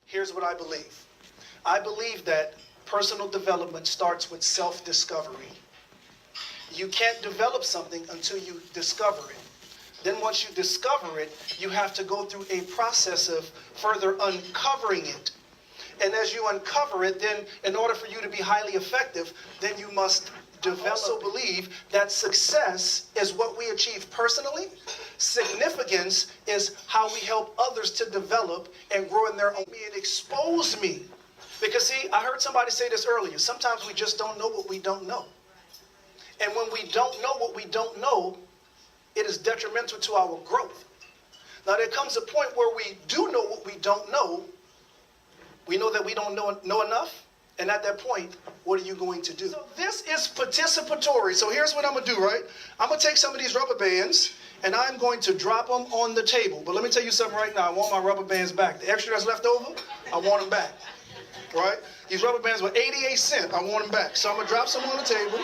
Here's what I believe. I believe that personal development starts with self-discovery. You can't develop something until you discover it. Then once you discover it, you have to go through a process of further uncovering it. And as you uncover it, then in order for you to be highly effective, then you must develop. I also believe that success is what we achieve personally. Significance is how we help others to develop and grow in their own. It exposed me. Because see, I heard somebody say this earlier. Sometimes we just don't know what we don't know. And when we don't know what we don't know, it is detrimental to our growth. Now there comes a point where we do know what we don't know. We know that we don't know enough. And at that point, what are you going to do? So this is participatory. So here's what I'm going to do, right? I'm going to take some of these rubber bands and I'm going to drop them on the table. But let me tell you something right now. I want my rubber bands back. The extra that's left over, I want them back. Right? These rubber bands were 88 cents. I want them back. So I'm going to drop some on the table.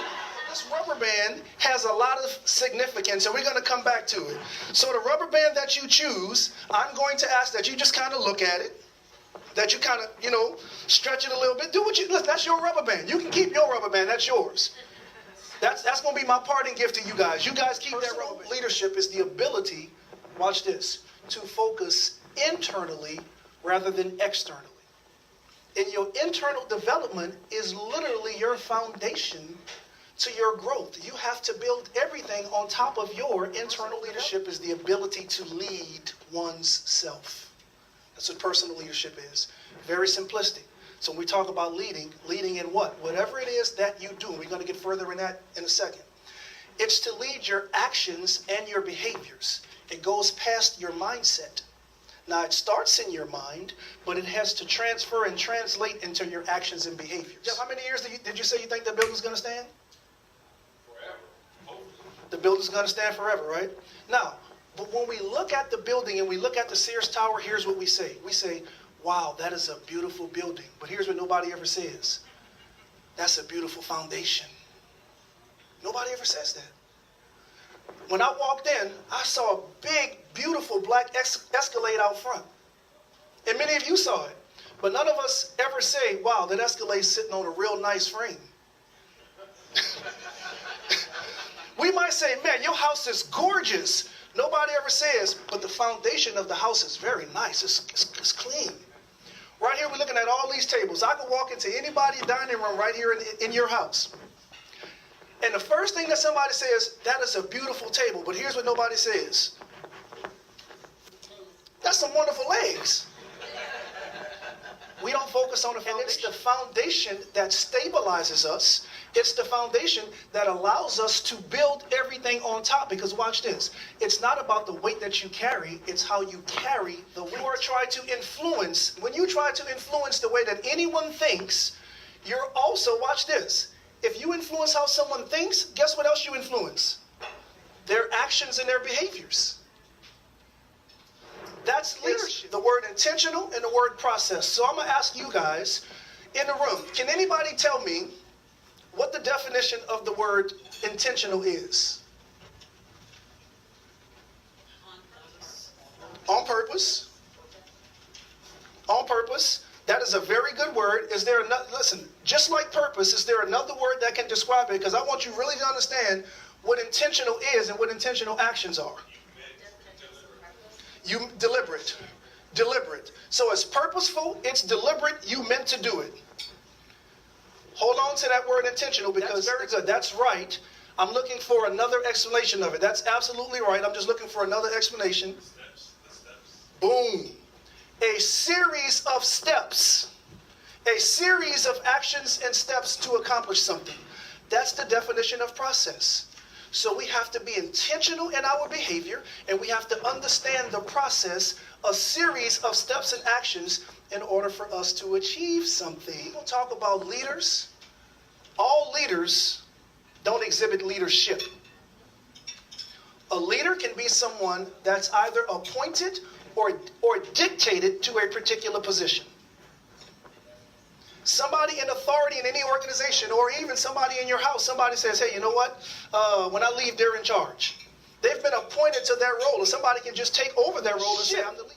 This rubber band has a lot of significance, and we're going to come back to it. So the rubber band that you choose, I'm going to ask that you just kind of look at it, that you kind of, stretch it a little bit. Do what you, listen, that's your rubber band. You can keep your rubber band. That's yours. That's going to be my parting gift to you guys. You guys keep that rubber band. Leadership is the ability, watch this, to focus internally rather than externally. And your internal development is literally your foundation to your growth. You have to build everything on top of your internal leadership is the ability to lead one's self. That's what personal leadership is. Very simplistic. So when we talk about leading in what? Whatever it is that you do. We're going to get further in that in a second. It's to lead your actions and your behaviors. It goes past your mindset. Now, it starts in your mind, but it has to transfer and translate into your actions and behaviors. Jeff, how many years did you say you think the building's going to stand? Forever. The building's going to stand forever, right? Now, but when we look at the building and we look at the Sears Tower, here's what we say. We say, wow, that is a beautiful building. But here's what nobody ever says. That's a beautiful foundation. Nobody ever says that. When I walked in, I saw a big, beautiful black Escalade out front. And many of you saw it. But none of us ever say, wow, that Escalade's sitting on a real nice frame. We might say, man, your house is gorgeous. Nobody ever says, but the foundation of the house is very nice. It's clean. Right here, we're looking at all these tables. I could walk into anybody's dining room right here in your house. And the first thing that somebody says, that is a beautiful table. But here's what nobody says. That's some wonderful legs. We don't focus on the foundation. And it's the foundation that stabilizes us. It's the foundation that allows us to build everything on top. Because watch this. It's not about the weight that you carry. It's how you carry the weight. Or try to influence. When you try to influence the way that anyone thinks, you're also, watch this. If you influence how someone thinks, guess what else you influence? Their actions and their behaviors. That's leadership. The word intentional and the word process. So I'm going to ask you guys in the room, can anybody tell me what the definition of the word intentional is? On purpose. On purpose. That is a very good word. Is there another, listen, just like purpose, is there another word that can describe it? Because I want you really to understand what intentional is and what intentional actions are. You deliberate. Deliberate. So it's purposeful, it's deliberate, you meant to do it. Hold on to that word intentional because that's very good. That's right. I'm looking for another explanation of it. That's absolutely right. I'm just looking for another explanation. The steps. Boom. A series of steps, a series of actions and steps to accomplish something. That's the definition of process. So we have to be intentional in our behavior, and we have to understand the process, a series of steps and actions in order for us to achieve something. We'll talk about leaders. All leaders don't exhibit leadership. A leader can be someone that's either appointed or dictated to a particular position. Somebody in authority in any organization, or even somebody in your house, somebody says, hey, you know what? When I leave, they're in charge. They've been appointed to their role, and somebody can just take over their role and say, I'm the leader.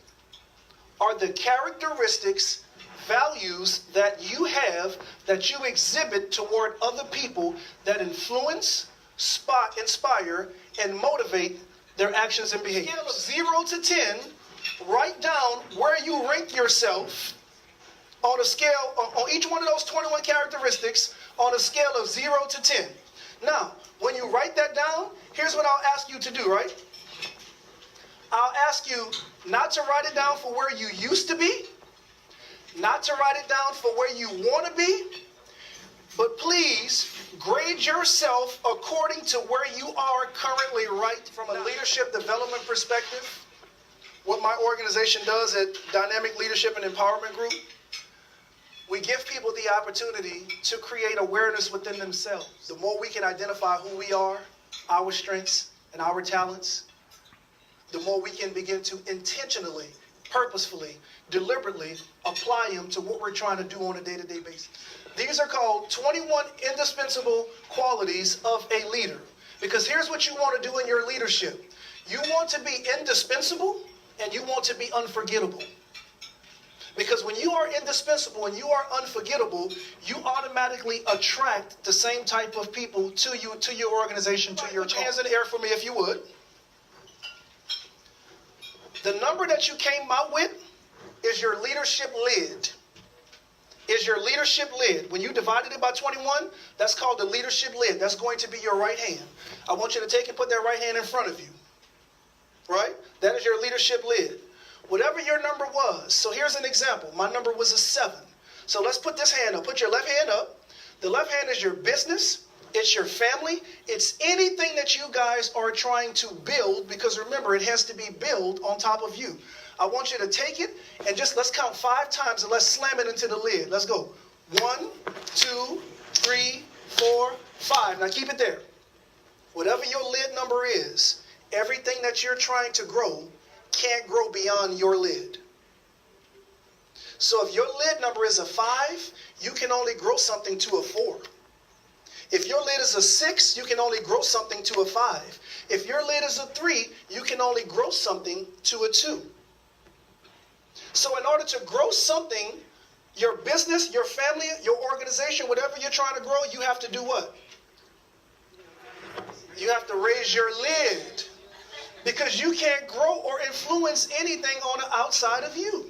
Are the characteristics values that you have, that you exhibit toward other people that influence, inspire, and motivate their actions and behaviors. Scale of 0 to 10, write down where you rank yourself on a scale, on each one of those 21 characteristics, on a scale of 0 to 10. Now, when you write that down, here's what I'll ask you to do, right? I'll ask you not to write it down for where you used to be, not to write it down for where you want to be, but please grade yourself according to where you are currently, right? From a leadership development perspective, what my organization does at Dynamic Leadership and Empowerment Group, we give people the opportunity to create awareness within themselves. The more we can identify who we are, our strengths, and our talents, the more we can begin to intentionally, purposefully, deliberately apply them to what we're trying to do on a day-to-day basis. These are called 21 indispensable qualities of a leader. Because here's what you want to do in your leadership. You want to be indispensable and you want to be unforgettable. Because when you are indispensable and you are unforgettable, you automatically attract the same type of people to you, to your organization, to your hands in the air for me if you would. The number that you came out with is your leadership lid. Is your leadership lid. When you divided it by 21, that's called the leadership lid. That's going to be your right hand. I want you to take and put that right hand in front of you. Right? That is your leadership lid. Whatever your number was. So here's an example. My number was a 7. So let's put this hand up. Put your left hand up. The left hand is your business. It's your family. It's anything that you guys are trying to build, because remember, it has to be built on top of you. I want you to take it and just let's count 5 times and let's slam it into the lid. Let's go. 1, 2, 3, 4, 5. Now keep it there. Whatever your lid number is, everything that you're trying to grow can't grow beyond your lid. So if your lid number is a 5, you can only grow something to a 4. If your lid is a 6, you can only grow something to a 5. If your lid is a 3, you can only grow something to a 2. So in order to grow something, your business, your family, your organization, whatever you're trying to grow, you have to do what? You have to raise your lid. Because you can't grow or influence anything on the outside of you.